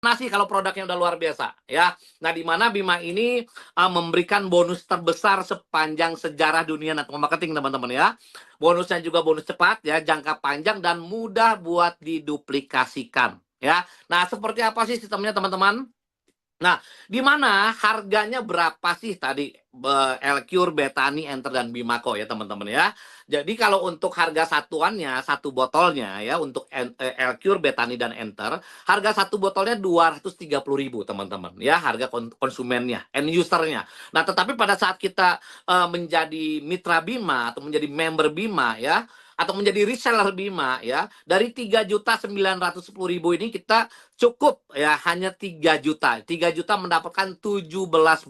Mana sih kalau produknya udah luar biasa ya. Nah, di mana Bima ini memberikan bonus terbesar sepanjang sejarah dunia network marketing, teman-teman ya. Bonusnya juga bonus cepat ya, jangka panjang dan mudah buat diduplikasikan ya. Nah, seperti apa sih sistemnya, teman-teman? Nah, di mana harganya berapa sih tadi Elcure, Betani, Enter, dan Bimako ya teman-teman ya. Jadi kalau untuk harga satuannya, satu botolnya ya untuk Elcure, Betani, dan Enter, harga satu botolnya 230.000 teman-teman ya, harga konsumennya, end usernya. Nah, tetapi pada saat kita menjadi mitra Bima atau menjadi member Bima ya, atau menjadi reseller Bima ya, dari 3.910.000 ini kita cukup ya, hanya 3 juta. 3 juta mendapatkan 17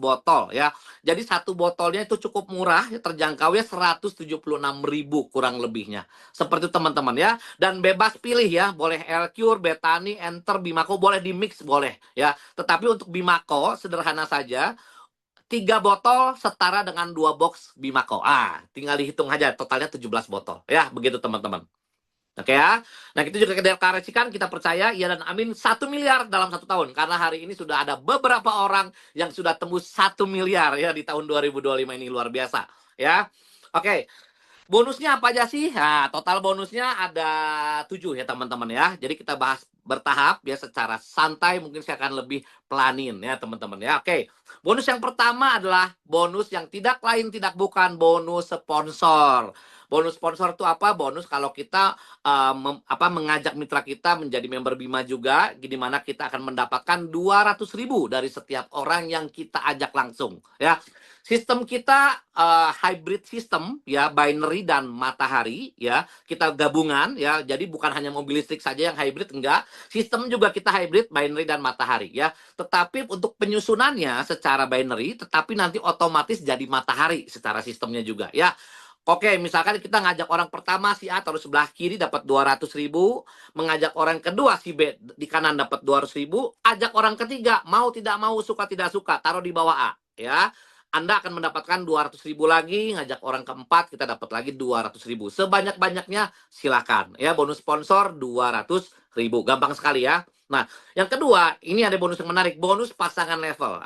botol ya. Jadi satu botolnya itu cukup murah, ya, terjangkau ya 176.000 kurang lebihnya. Seperti itu teman-teman ya. Dan bebas pilih ya, boleh Elcure, Betani, Enter, Bimako, boleh di mix boleh ya. Tetapi untuk Bimako sederhana saja, 3 botol setara dengan 2 box Bimako. Tinggal dihitung aja totalnya 17 botol ya, begitu teman-teman. Oke ya. Nah, itu juga deklarasikan, kita percaya ya dan amin 1 miliar dalam 1 tahun. Karena hari ini sudah ada beberapa orang yang sudah tembus 1 miliar ya di tahun 2025 ini, luar biasa ya. Oke. Bonusnya apa aja sih? Nah, total bonusnya ada 7 ya teman-teman ya. Jadi kita bahas bertahap ya, secara santai, mungkin saya akan lebih pelanin ya teman-teman ya. Oke. Bonus yang pertama adalah bonus yang tidak lain tidak bukan bonus sponsor. Bonus sponsor itu apa? Bonus kalau kita mengajak mitra kita menjadi member Bima juga, di mana kita akan mendapatkan 200.000 dari setiap orang yang kita ajak langsung ya. Sistem kita hybrid system ya, binary dan matahari ya. Kita gabungan ya. Jadi bukan hanya mobil listrik saja yang hybrid, enggak. Sistem juga kita hybrid, binary dan matahari ya. Tetapi untuk penyusunannya secara binary, tetapi nanti otomatis jadi matahari secara sistemnya juga ya. Oke, misalkan kita ngajak orang pertama si A taruh sebelah kiri dapat 200.000, mengajak orang kedua si B di kanan dapat 200.000, ajak orang ketiga mau tidak mau, suka tidak suka, taruh di bawah A ya. Anda akan mendapatkan 200.000 lagi, ngajak orang keempat kita dapat lagi 200.000. Sebanyak-banyaknya silakan ya, bonus sponsor 200.000. Gampang sekali ya. Nah, yang kedua, ini ada bonus yang menarik, bonus pasangan level.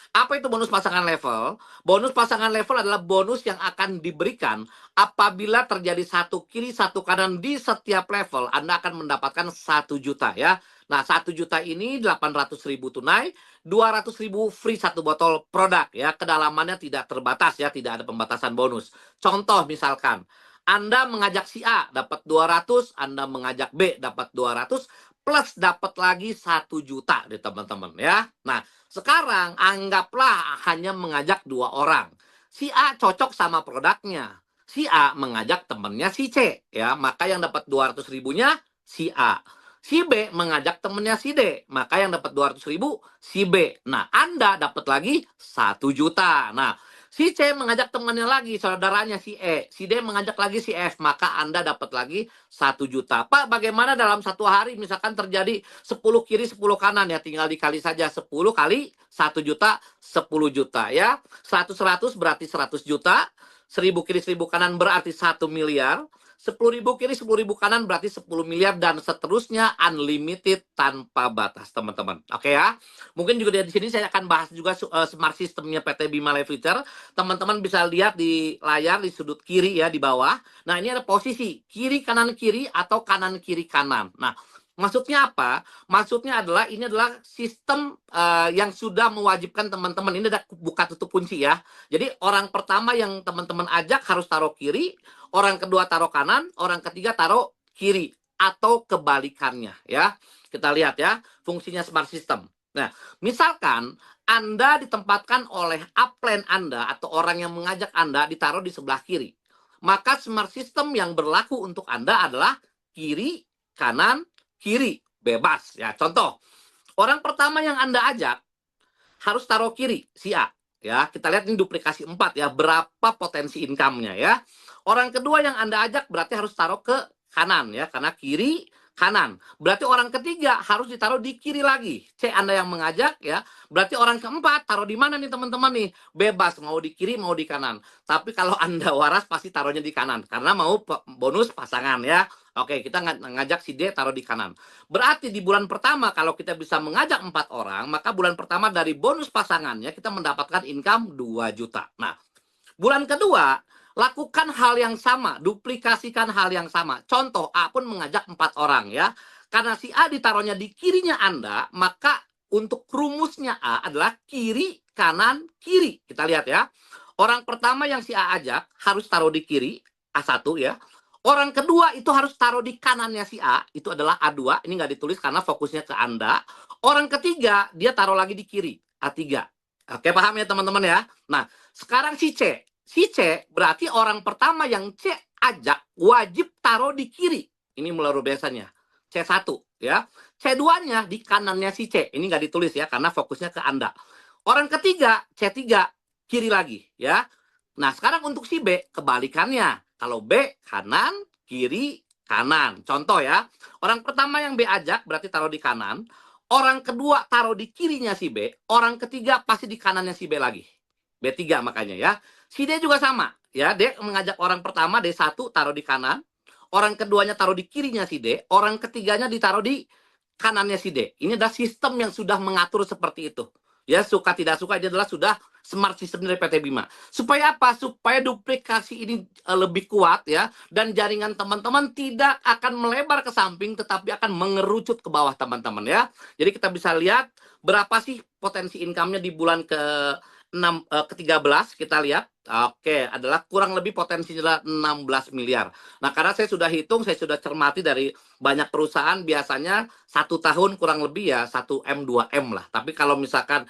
Apa itu bonus pasangan level? Bonus pasangan level adalah bonus yang akan diberikan apabila terjadi satu kiri satu kanan di setiap level. Anda akan mendapatkan 1 juta ya. Nah, 1 juta ini 800.000 tunai, 200.000 free satu botol produk ya. Kedalamannya tidak terbatas ya, tidak ada pembatasan bonus. Contoh misalkan, Anda mengajak si A dapat 200, Anda mengajak B dapat 200, plus dapat lagi 1 juta deh teman-teman ya. Nah, sekarang anggaplah hanya mengajak 2 orang. Si A cocok sama produknya. Si A mengajak temannya si C ya, maka yang dapat 200.000-nya si A. Si B mengajak temennya si D, maka yang dapat 200.000 si B. Nah, Anda dapat lagi 1 juta. Nah, si C mengajak temannya lagi, saudaranya si E. Si D mengajak lagi si F, maka Anda dapat lagi 1 juta. Pak, bagaimana dalam satu hari misalkan terjadi 10 kiri 10 kanan ya, tinggal dikali saja 10 kali 1 juta, 10 juta ya. 100 berarti 100 juta. 1000 kiri 1000 kanan berarti 1 miliar. 10.000 kiri 10.000 kanan berarti 10 miliar, dan seterusnya unlimited tanpa batas teman-teman. Oke ya. Mungkin juga di sini saya akan bahas juga smart systemnya PT Bima Life Future. Teman-teman bisa lihat di layar di sudut kiri ya, di bawah. Nah, ini ada posisi kiri kanan kiri atau kanan kiri kanan. Nah, maksudnya apa? Maksudnya adalah ini adalah sistem yang sudah mewajibkan teman-teman. Ini ada buka tutup kunci ya. Jadi orang pertama yang teman-teman ajak harus taruh kiri, orang kedua taruh kanan, orang ketiga taruh kiri, atau kebalikannya ya. Kita lihat ya fungsinya smart system. Nah, misalkan Anda ditempatkan oleh upline Anda atau orang yang mengajak Anda ditaruh di sebelah kiri. Maka smart system yang berlaku untuk Anda adalah kiri, kanan, kiri, bebas ya. Contoh, orang pertama yang Anda ajak harus taruh kiri, si A ya. Kita lihat ini duplikasi 4 ya, berapa potensi income-nya ya. Orang kedua yang Anda ajak berarti harus taruh ke kanan ya, karena kiri kanan. Berarti orang ketiga harus ditaruh di kiri lagi. C, Anda yang mengajak ya. Berarti orang keempat taruh di mana nih teman-teman nih? Bebas, mau di kiri mau di kanan. Tapi kalau Anda waras pasti taruhnya di kanan karena mau bonus pasangan ya. Oke, kita ngajak si D taruh di kanan. Berarti di bulan pertama kalau kita bisa mengajak 4 orang, maka bulan pertama dari bonus pasangannya kita mendapatkan income 2 juta. Nah, bulan kedua, lakukan hal yang sama, duplikasikan hal yang sama. Contoh, A pun mengajak 4 orang ya. Karena si A ditaruhnya di kirinya Anda, maka untuk rumusnya A adalah kiri, kanan, kiri. Kita lihat ya. Orang pertama yang si A ajak harus taruh di kiri, A1 ya. Orang kedua itu harus taruh di kanannya si A, itu adalah A2. Ini nggak ditulis karena fokusnya ke Anda. Orang ketiga, dia taruh lagi di kiri, A3. Oke, paham ya teman-teman ya? Nah, sekarang si C. Si C berarti orang pertama yang C ajak wajib taruh di kiri. Ini luar biasanya. C1 ya. C2-nya di kanannya si C. Ini nggak ditulis ya karena fokusnya ke Anda. Orang ketiga, C3 kiri lagi ya. Nah, sekarang untuk si B kebalikannya. Kalau B kanan, kiri, kanan. Contoh ya. Orang pertama yang B ajak berarti taruh di kanan. Orang kedua taruh di kirinya si B. Orang ketiga pasti di kanannya si B lagi. B3 makanya ya. Si D juga sama. Ya, D mengajak orang pertama D1 taruh di kanan. Orang keduanya taruh di kirinya si D. Orang ketiganya ditaruh di kanannya si D. Ini adalah sistem yang sudah mengatur seperti itu. Ya, suka tidak suka ini adalah sudah smart system dari PT Bima. Supaya apa? Supaya duplikasi ini lebih kuat ya, dan jaringan teman-teman tidak akan melebar ke samping tetapi akan mengerucut ke bawah teman-teman ya. Jadi kita bisa lihat berapa sih potensi income-nya di bulan ke-13 kita lihat. Oke, adalah kurang lebih potensinya 16 miliar. Nah, karena saya sudah hitung, saya sudah cermati dari banyak perusahaan biasanya 1 tahun kurang lebih ya 1M 2M lah. Tapi kalau misalkan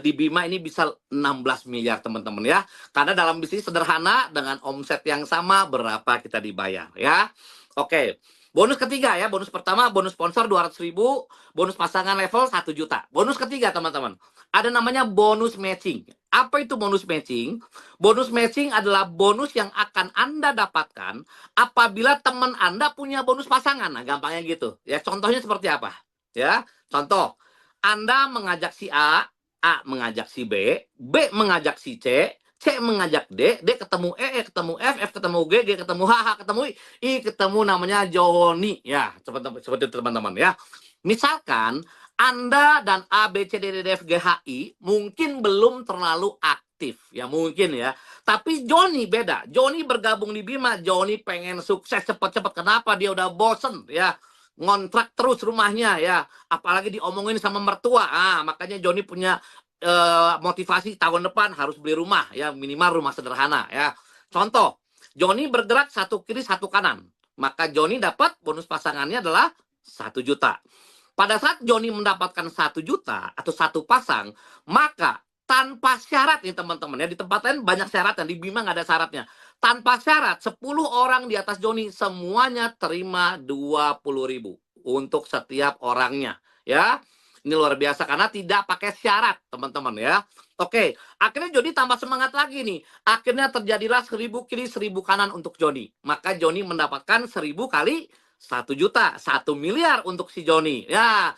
di Bima ini bisa 16 miliar teman-teman ya. Karena dalam bisnis sederhana dengan omset yang sama berapa kita dibayar ya. Oke. Bonus ketiga ya, bonus pertama bonus sponsor 200.000, bonus pasangan level 1 juta. Bonus ketiga teman-teman, ada namanya bonus matching. Apa itu bonus matching? Bonus matching adalah bonus yang akan Anda dapatkan apabila teman Anda punya bonus pasangan. Nah, gampangnya gitu. Ya, contohnya seperti apa? Ya, contoh. Anda mengajak si A mengajak si B, B mengajak si C mengajak D ketemu E ketemu F ketemu G ketemu H ketemu I ketemu namanya Joni. Ya, seperti itu teman-teman ya. Misalkan Anda dan A, B, C, D, E, F, G, H, I mungkin belum terlalu aktif. Ya mungkin ya. Tapi Joni beda. Joni bergabung di Bima. Joni pengen sukses cepat-cepat. Kenapa? Dia udah bosen ya. Ngontrak terus rumahnya ya. Apalagi diomongin sama mertua. Makanya Joni punya motivasi tahun depan harus beli rumah ya, minimal rumah sederhana ya. Contoh, Joni bergerak satu kiri satu kanan, maka Joni dapat bonus pasangannya adalah 1 juta. Pada saat Joni mendapatkan 1 juta atau satu pasang, maka tanpa syarat nih teman-teman ya, di tempat lain banyak syarat dan di Bima nggak ada syaratnya. Tanpa syarat 10 orang di atas Joni semuanya terima 20.000 untuk setiap orangnya ya. Ini luar biasa karena tidak pakai syarat, teman-teman ya. Oke, akhirnya Joni tambah semangat lagi nih. Akhirnya terjadilah 1000 kiri 1000 kanan untuk Joni. Maka Joni mendapatkan 1000 kali 1 juta, 1 miliar untuk si Joni. Ya,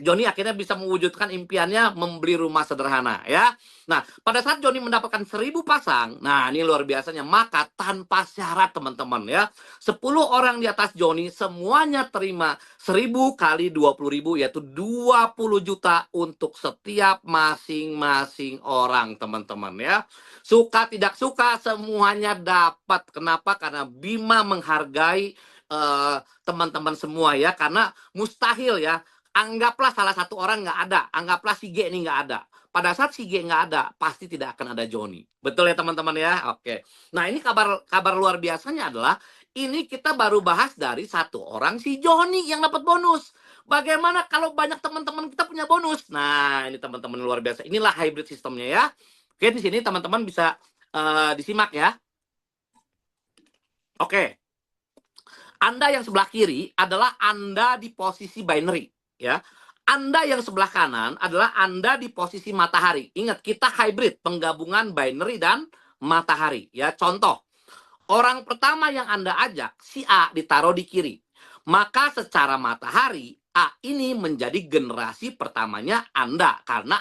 Joni akhirnya bisa mewujudkan impiannya membeli rumah sederhana ya. Nah, pada saat Joni mendapatkan 1000 pasang, nah ini luar biasanya, maka tanpa syarat teman-teman ya, 10 orang di atas Joni semuanya terima 1000 kali 20.000 yaitu 20 juta untuk setiap masing-masing orang teman-teman ya. Suka tidak suka semuanya dapat. Kenapa? Karena Bima menghargai teman-teman semua ya, karena mustahil ya. Anggaplah salah satu orang nggak ada, anggaplah si G ini nggak ada. Pada saat si G nggak ada, pasti tidak akan ada Joni. Betul ya teman-teman ya? Oke. Nah ini kabar luar biasanya adalah, ini kita baru bahas dari satu orang si Joni yang dapat bonus. Bagaimana kalau banyak teman-teman kita punya bonus? Nah ini teman-teman luar biasa. Inilah hybrid sistemnya ya. Oke, di sini teman-teman bisa disimak ya. Oke. Anda yang sebelah kiri adalah Anda di posisi binary. Ya, Anda yang sebelah kanan adalah Anda di posisi matahari. Ingat, kita hybrid, penggabungan binary dan matahari. Ya, contoh, orang pertama yang Anda ajak, si A ditaruh di kiri. Maka secara matahari, A ini menjadi generasi pertamanya Anda. Karena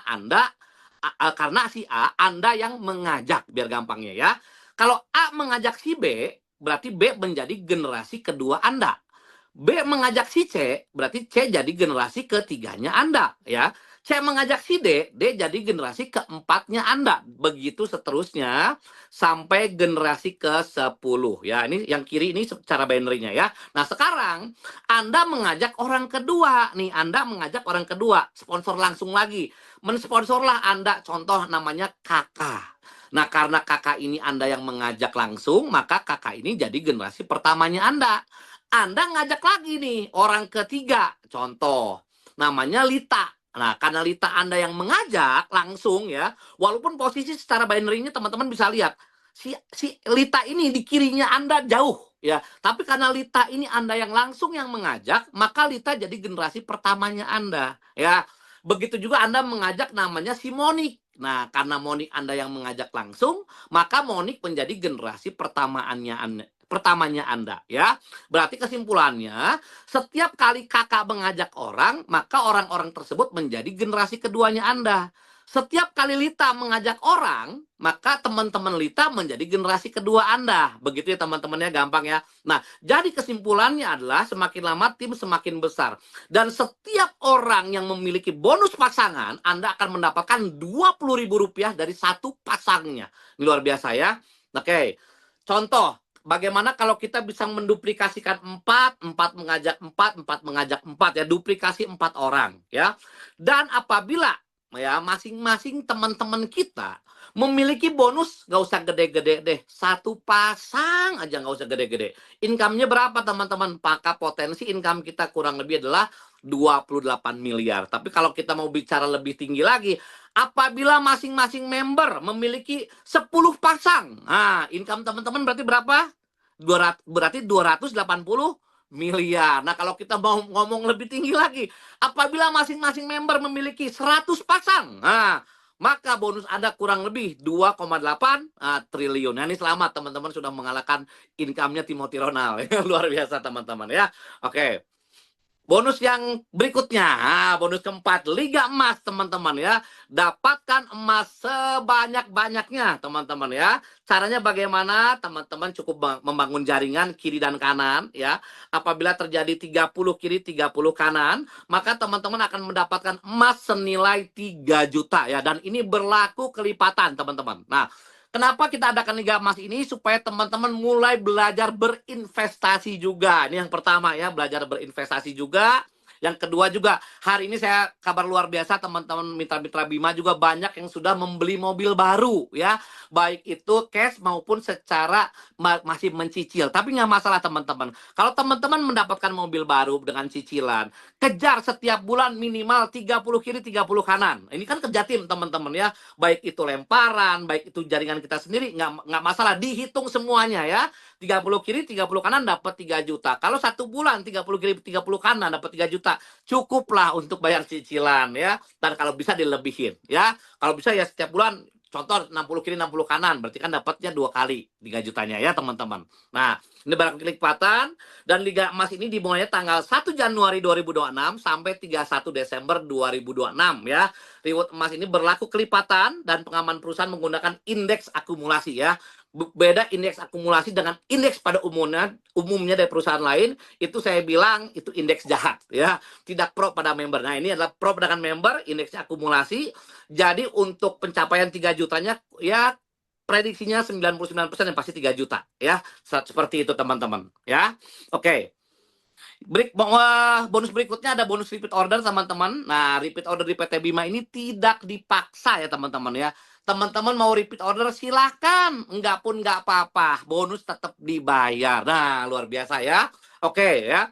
si A, Anda yang mengajak, biar gampangnya ya. Kalau A mengajak si B, berarti B menjadi generasi kedua Anda. B mengajak si C, berarti C jadi generasi ketiganya Anda, ya. C mengajak si D, D jadi generasi keempatnya Anda. Begitu seterusnya sampai generasi ke-10, ya. Ini yang kiri ini cara binary-nya, ya. Nah, sekarang Anda mengajak orang kedua, nih. Anda mengajak orang kedua, sponsor langsung lagi. Mensponsorlah Anda, contoh namanya kakak. Nah, karena kakak ini Anda yang mengajak langsung, maka kakak ini jadi generasi pertamanya Anda. Anda ngajak lagi nih orang ketiga, contoh namanya Lita. Nah, karena Lita Anda yang mengajak langsung, ya, walaupun posisi secara binary-nya teman-teman bisa lihat, si Lita ini di kirinya Anda jauh, ya, tapi karena Lita ini Anda yang langsung yang mengajak, maka Lita jadi generasi pertamanya Anda, ya. Begitu juga Anda mengajak namanya si Monik. Nah, karena Monik Anda yang mengajak langsung, maka Monik menjadi generasi pertamanya Anda, ya. Berarti kesimpulannya, setiap kali kakak mengajak orang, maka orang-orang tersebut menjadi generasi keduanya Anda. Setiap kali Lita mengajak orang, maka teman-teman Lita menjadi generasi kedua Anda. Begitu ya teman-temannya, gampang ya. Nah, jadi kesimpulannya adalah semakin lama tim semakin besar. Dan setiap orang yang memiliki bonus pasangan, Anda akan mendapatkan Rp20.000 dari satu pasangnya. Ini luar biasa ya. Oke, contoh. Bagaimana kalau kita bisa menduplikasikan 4 mengajak 4 mengajak 4, ya, duplikasi 4 orang, ya. Dan apabila, ya, masing-masing teman-teman kita memiliki bonus, nggak usah gede-gede deh, satu pasang aja, nggak usah gede-gede. Income-nya berapa teman-teman? Maka potensi income kita kurang lebih adalah 28 miliar. Tapi kalau kita mau bicara lebih tinggi lagi, apabila masing-masing member memiliki 10 pasang, nah, income teman-teman berarti berapa? Berarti 280 miliar. Nah, kalau kita mau ngomong lebih tinggi lagi, apabila masing-masing member memiliki 100 pasang, nah, maka bonus Anda kurang lebih 2,8 triliun. Nah, ini selamat teman-teman sudah mengalahkan income-nya Timothy Ronald. Luar biasa teman-teman ya. Oke. Bonus yang berikutnya, bonus keempat, Liga Emas teman-teman ya. Dapatkan emas sebanyak-banyaknya teman-teman ya. Caranya bagaimana? Teman-teman cukup membangun jaringan kiri dan kanan ya. Apabila terjadi 30 kiri 30 kanan, maka teman-teman akan mendapatkan emas senilai 3 juta ya. Dan ini berlaku kelipatan teman-teman. Nah, kenapa kita adakan Liga Emas ini? Supaya teman-teman mulai belajar berinvestasi juga. Ini yang pertama ya, belajar berinvestasi juga. Yang kedua juga, hari ini saya kabar luar biasa teman-teman mitra-mitra Bima juga banyak yang sudah membeli mobil baru ya. Baik itu cash maupun secara masih mencicil. Tapi nggak masalah teman-teman. Kalau teman-teman mendapatkan mobil baru dengan cicilan, kejar setiap bulan minimal 30 kiri 30 kanan. Ini kan kerja tim teman-teman ya. Baik itu lemparan, baik itu jaringan kita sendiri, nggak masalah, dihitung semuanya ya. 30 kiri 30 kanan dapat 3 juta. Kalau satu bulan 30 kiri 30 kanan dapat 3 juta, cukuplah untuk bayar cicilan ya. Dan kalau bisa dilebihin ya. Kalau bisa ya setiap bulan, contoh 60 kiri 60 kanan, berarti kan dapatnya 2 kali 3 jutanya ya teman-teman. Nah, ini barang kelipatan. Dan Liga Emas ini dimulainya tanggal 1 Januari 2026 sampai 31 Desember 2026 ya. Reward emas ini berlaku kelipatan dan pengaman perusahaan menggunakan indeks akumulasi ya. Beda indeks akumulasi dengan indeks pada umumnya dari perusahaan lain, itu saya bilang itu indeks jahat ya, tidak pro pada member. Nah, ini adalah pro dengan member, indeks akumulasi. Jadi untuk pencapaian 3 jutanya ya prediksinya 99% yang pasti 3 juta ya. Seperti itu teman-teman ya. Oke. Bonus berikutnya ada bonus repeat order teman-teman. Nah, repeat order di PT Bima ini tidak dipaksa ya teman-teman ya. Teman-teman mau repeat order silahkan, enggak pun enggak apa-apa, bonus tetap dibayar. Nah, luar biasa ya. Oke ya.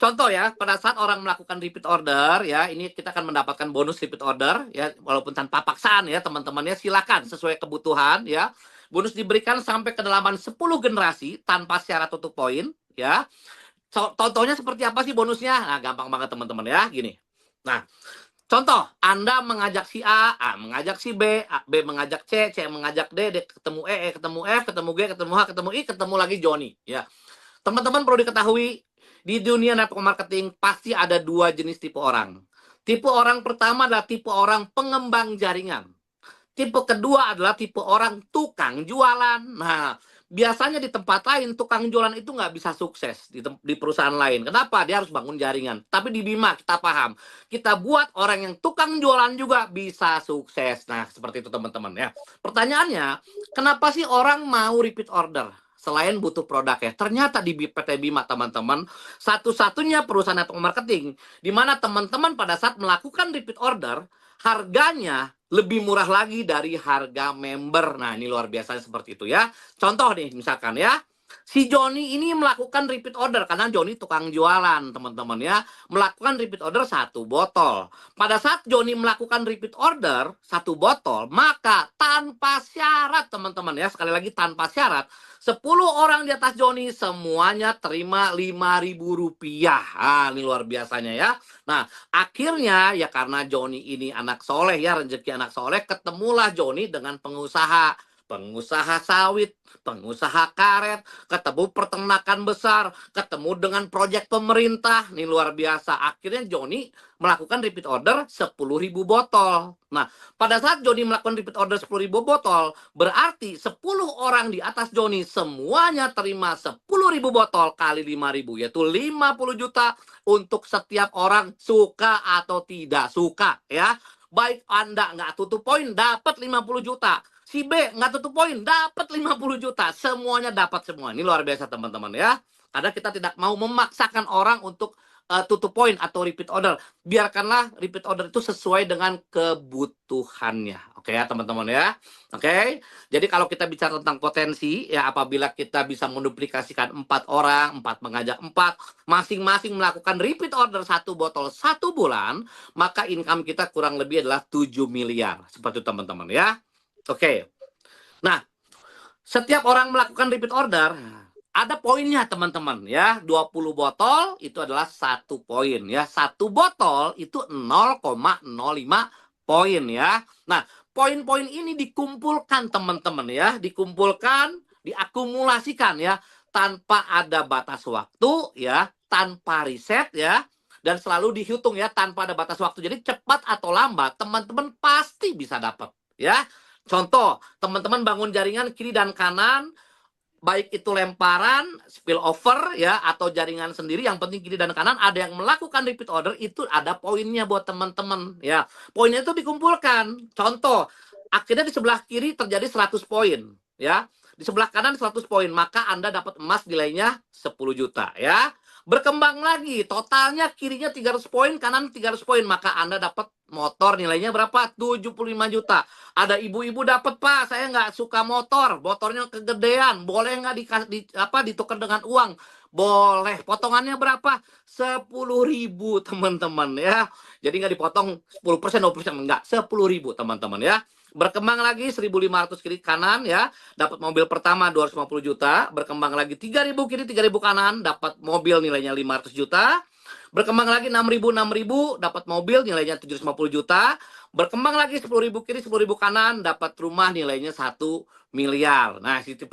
Contoh ya, pada saat orang melakukan repeat order ya, ini kita akan mendapatkan bonus repeat order ya, walaupun tanpa paksaan ya teman-teman ya, silakan sesuai kebutuhan ya. Bonus diberikan sampai kedalaman 10 generasi tanpa syarat tutup poin ya. Contohnya seperti apa sih bonusnya? Nah, gampang banget teman-teman ya, gini. Nah, contoh, Anda mengajak si A mengajak si B, B mengajak C, C mengajak D, D ketemu E ketemu F, ketemu G, ketemu H, ketemu I, ketemu lagi Joni. Ya, teman-teman perlu diketahui, di dunia network marketing pasti ada 2 jenis tipe orang. Tipe orang pertama adalah tipe orang pengembang jaringan. Tipe kedua adalah tipe orang tukang jualan. Nah, biasanya di tempat lain tukang jualan itu nggak bisa sukses di perusahaan lain. Kenapa? Dia harus bangun jaringan. Tapi di Bima kita paham, kita buat orang yang tukang jualan juga bisa sukses. Nah, seperti itu teman-teman ya. Pertanyaannya, kenapa sih orang mau repeat order? Selain butuh produk ya, ternyata di PT Bima teman-teman, satu-satunya perusahaan network marketing di mana teman-teman pada saat melakukan repeat order, harganya lebih murah lagi dari harga member. Nah, ini luar biasa seperti itu ya. Contoh nih, misalkan ya, si Joni ini melakukan repeat order karena Joni tukang jualan, teman-teman ya. Melakukan repeat order 1 botol. Pada saat Joni melakukan repeat order 1 botol, maka tanpa syarat, teman-teman ya, sekali lagi tanpa syarat, 10 orang di atas Joni semuanya terima Rp5.000. Ah, ini luar biasanya ya. Nah, akhirnya ya karena Joni ini anak soleh ya, rezeki anak soleh, ketemulah Joni dengan pengusaha sawit, pengusaha karet, ketemu peternakan besar, ketemu dengan proyek pemerintah. Ini luar biasa. Akhirnya Joni melakukan repeat order 10.000 botol. Nah, pada saat Joni melakukan repeat order 10.000 botol, berarti 10 orang di atas Joni semuanya terima 10.000 botol kali 5.000, yaitu 50 juta untuk setiap orang, suka atau tidak suka ya. Baik Anda nggak tutup poin, dapat 50 juta. Si B nggak tutup poin, dapat 50 juta. Semuanya dapat semua. Ini luar biasa teman-teman ya. Karena kita tidak mau memaksakan orang untuk tutup poin atau repeat order. Biarkanlah repeat order itu sesuai dengan kebutuhannya. Oke ya teman-teman ya. Oke. Jadi kalau kita bicara tentang potensi, ya apabila kita bisa menduplikasikan 4 orang, 4 mengajak 4, masing-masing melakukan repeat order 1 botol 1 bulan, maka income kita kurang lebih adalah 7 miliar. Seperti itu teman-teman ya. Oke. Nah, setiap orang melakukan repeat order, ada poinnya teman-teman ya. 20 botol itu adalah 1 poin ya. 1 botol itu 0,05 poin ya. Nah, poin-poin ini dikumpulkan teman-teman ya. Dikumpulkan, diakumulasikan ya. Tanpa ada batas waktu ya. Tanpa riset ya. Dan selalu dihitung ya tanpa ada batas waktu. Jadi cepat atau lambat teman-teman pasti bisa dapat ya. Contoh, teman-teman bangun jaringan kiri dan kanan, baik itu lemparan, spillover ya, atau jaringan sendiri, yang penting kiri dan kanan ada yang melakukan repeat order, itu ada poinnya buat teman-teman ya. Poinnya itu dikumpulkan. Contoh, akhirnya di sebelah kiri terjadi 100 poin ya. Di sebelah kanan 100 poin, maka Anda dapat emas nilainya 10 juta ya. Berkembang lagi, totalnya kirinya 300 poin, kanan 300 poin, maka Anda dapat motor nilainya berapa? 75 juta. Ada ibu-ibu dapat, Pak, saya nggak suka motornya kegedean, boleh nggak ditukar dengan uang? Boleh. Potongannya berapa? 10.000 teman-teman ya. Jadi nggak dipotong 10%, 20%, enggak, 10.000 teman-teman ya. Berkembang lagi 1.500 kiri kanan ya, dapat mobil pertama 250 juta, berkembang lagi 3.000 kiri 3.000 kanan, dapat mobil nilainya 500 juta. Berkembang lagi 6.000 dapat mobil nilainya 750 juta. Berkembang lagi 10.000 kiri 10.000 kanan, dapat rumah nilainya 1 miliar. Nah, itu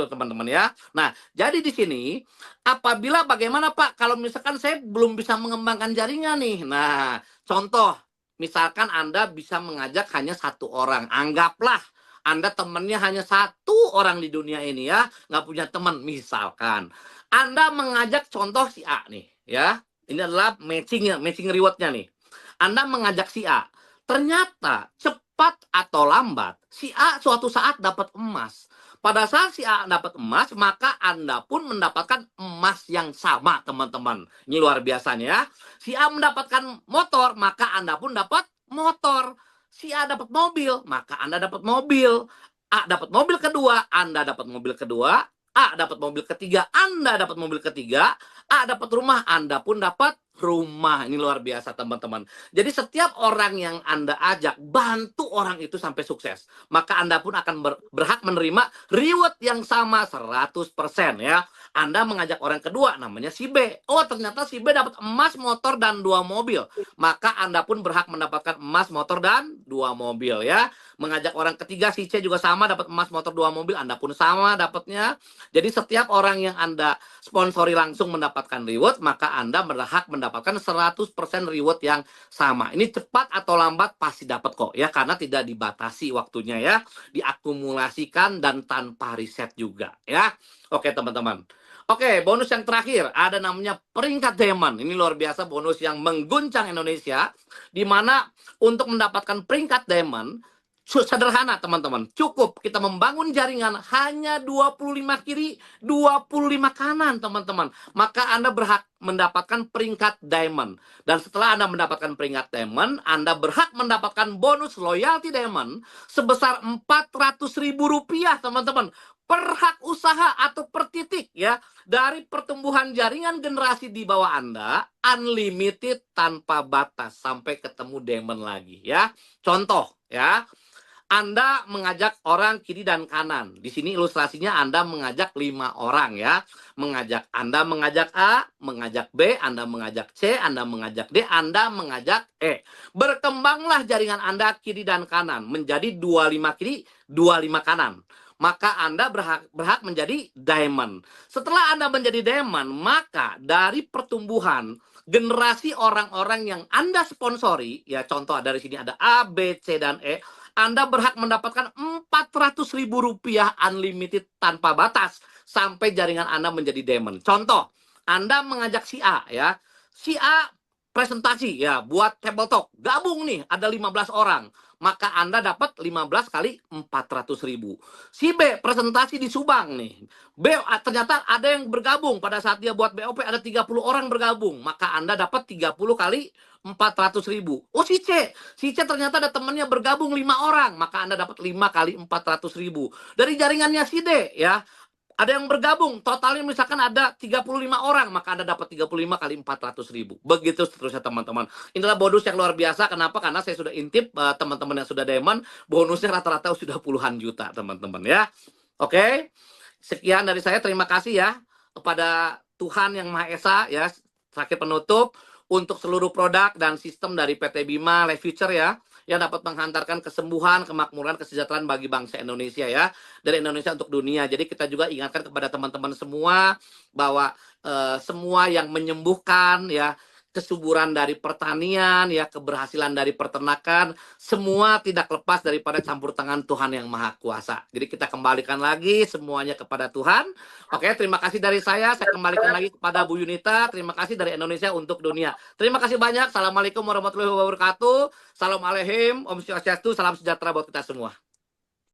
teman-teman ya. Nah, jadi di sini apabila bagaimana Pak kalau misalkan saya belum bisa mengembangkan jaringan nih. Nah, contoh misalkan Anda bisa mengajak hanya 1 orang. Anggaplah Anda temannya hanya 1 orang di dunia ini ya. Nggak punya teman. Misalkan Anda mengajak contoh si A nih ya. Ini adalah matching rewardnya nih. Anda mengajak si A. Ternyata cepat atau lambat si A suatu saat dapat emas. Pada saat si A dapat emas, maka Anda pun mendapatkan emas yang sama, teman-teman. Ini luar biasanya ya. Si A mendapatkan motor, maka Anda pun dapat motor. Si A dapat mobil, maka Anda dapat mobil. A dapat mobil kedua, Anda dapat mobil kedua. A dapat mobil ketiga, Anda dapat mobil ketiga. A dapat rumah, Anda pun dapat rumah. Ini luar biasa teman-teman. Jadi setiap orang yang Anda ajak, bantu orang itu sampai sukses. Maka Anda pun akan berhak menerima reward yang sama 100% ya. Anda mengajak orang kedua, namanya si B. Oh, ternyata si B dapat emas, motor, dan 2 mobil. Maka Anda pun berhak mendapatkan emas, motor, dan 2 mobil ya. Mengajak orang ketiga, si C juga sama, dapat emas, motor, 2 mobil. Anda pun sama dapatnya. Jadi setiap orang yang Anda sponsori langsung mendapatkan reward, maka Anda berhak mendapatkan 100% reward yang sama. Ini cepat atau lambat pasti dapat kok ya, karena tidak dibatasi waktunya ya, diakumulasikan dan tanpa riset juga ya. Oke teman-teman. Oke, bonus yang terakhir ada namanya peringkat diamond. Ini luar biasa bonus yang mengguncang Indonesia, di mana untuk mendapatkan peringkat diamond sederhana teman-teman. Cukup kita membangun jaringan hanya 25 kiri, 25 kanan teman-teman. Maka Anda berhak mendapatkan peringkat diamond. Dan setelah Anda mendapatkan peringkat diamond, Anda berhak mendapatkan bonus loyalty diamond sebesar Rp400.000 teman-teman. Per hak usaha atau per titik ya, dari pertumbuhan jaringan generasi di bawah Anda, unlimited tanpa batas sampai ketemu diamond lagi ya. Contoh ya, Anda mengajak orang kiri dan kanan. Di sini ilustrasinya Anda mengajak 5 orang ya. Anda mengajak A, mengajak B, Anda mengajak C, Anda mengajak D, Anda mengajak E. Berkembanglah jaringan Anda kiri dan kanan menjadi 25 kiri, 25 kanan. Maka Anda berhak menjadi diamond. Setelah Anda menjadi diamond, maka dari pertumbuhan generasi orang-orang yang Anda sponsori, ya contoh dari sini ada A, B, C, dan E, Anda berhak mendapatkan Rp400.000 unlimited tanpa batas sampai jaringan Anda menjadi diamond. Contoh, Anda mengajak si A ya. Si A presentasi ya buat table talk. Gabung nih, ada 15 orang. Maka Anda dapat 15 kali 400.000. Si B presentasi di Subang nih. Ternyata ada yang bergabung pada saat dia buat BOP, ada 30 orang bergabung. Maka Anda dapat 30 kali 400.000. Oh si C ternyata ada temannya bergabung 5 orang. Maka Anda dapat 5 kali 400.000. Dari jaringannya si D ya. Ada yang bergabung, totalnya misalkan ada 35 orang, maka Anda dapat 35 kali 400.000. Begitu seterusnya teman-teman. Inilah bonus yang luar biasa. Kenapa? Karena saya sudah intip teman-teman yang sudah diamond, bonusnya rata-rata sudah puluhan juta teman-teman ya. Oke, sekian dari saya. Terima kasih ya kepada Tuhan Yang Maha Esa ya. Terakhir penutup, untuk seluruh produk dan sistem dari PT Bima Life Future ya, yang dapat menghantarkan kesembuhan, kemakmuran, kesejahteraan bagi bangsa Indonesia ya, dari Indonesia untuk dunia. Jadi kita juga ingatkan kepada teman-teman semua bahwa semua yang menyembuhkan ya, kesuburan dari pertanian ya, keberhasilan dari peternakan, semua tidak lepas daripada campur tangan Tuhan Yang Maha Kuasa. Jadi kita kembalikan lagi semuanya kepada Tuhan. Oke, terima kasih dari saya kembalikan lagi kepada Bu Yunita. Terima kasih dari Indonesia untuk dunia. Terima kasih banyak. Assalamualaikum warahmatullahi wabarakatuh. Salam alehim, Om Swastiastu, salam sejahtera buat kita semua.